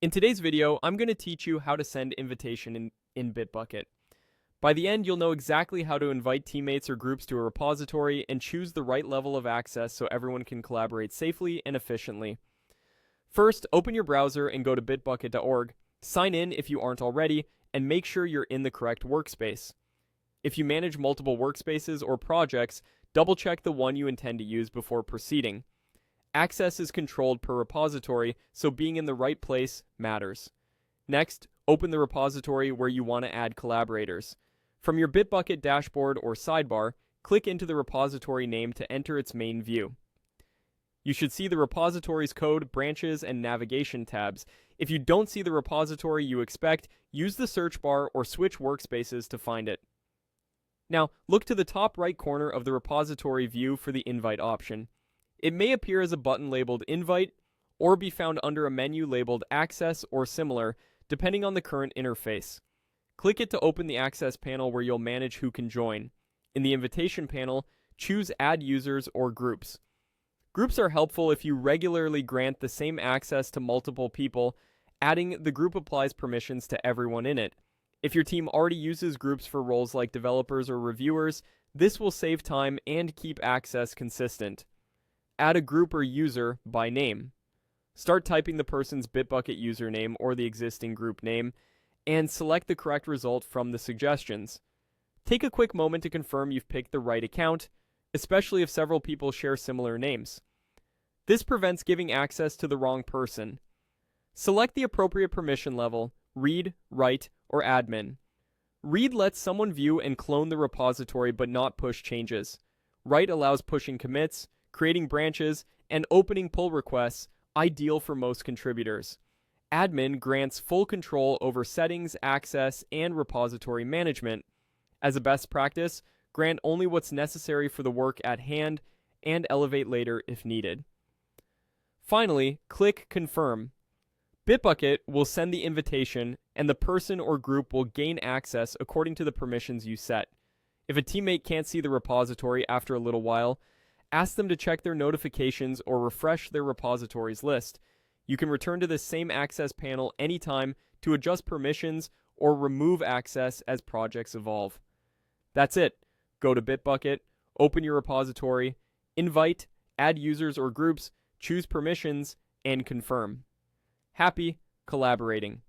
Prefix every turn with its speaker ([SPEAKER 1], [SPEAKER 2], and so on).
[SPEAKER 1] In today's video, I'm going to teach you how to send invitation in Bitbucket. By the end, you'll know exactly how to invite teammates or groups to a repository and choose the right level of access so everyone can collaborate safely and efficiently. First, open your browser and go to bitbucket.org, sign in if you aren't already, and make sure you're in the correct workspace. If you manage multiple workspaces or projects, double-check the one you intend to use before proceeding. Access is controlled per repository, so being in the right place matters. Next, open the repository where you want to add collaborators. From your Bitbucket dashboard or sidebar, click into the repository name to enter its main view. You should see the repository's code, branches, and navigation tabs. If you don't see the repository you expect, use the search bar or switch workspaces to find it. Now, look to the top right corner of the repository view for the invite option. It may appear as a button labeled Invite, or be found under a menu labeled Access or similar, depending on the current interface. Click it to open the Access panel where you'll manage who can join. In the Invitation panel, choose Add Users or Groups. Groups are helpful if you regularly grant the same access to multiple people, adding the group applies permissions to everyone in it. If your team already uses groups for roles like developers or reviewers, this will save time and keep access consistent. Add a group or user by name. Start typing the person's Bitbucket username or the existing group name, and select the correct result from the suggestions. Take a quick moment to confirm you've picked the right account, especially if several people share similar names. This prevents giving access to the wrong person. Select the appropriate permission level, read, write, or admin. Read lets someone view and clone the repository but not push changes. Write allows pushing commits, creating branches, and opening pull requests, ideal for most contributors. Admin grants full control over settings, access, and repository management. As a best practice, grant only what's necessary for the work at hand and elevate later if needed. Finally, click Confirm. Bitbucket will send the invitation, and the person or group will gain access according to the permissions you set. If a teammate can't see the repository after a little while, ask them to check their notifications or refresh their repositories list. You can return to this same access panel anytime to adjust permissions or remove access as projects evolve. That's it. Go to Bitbucket, open your repository, invite, add users or groups, choose permissions, and confirm. Happy collaborating.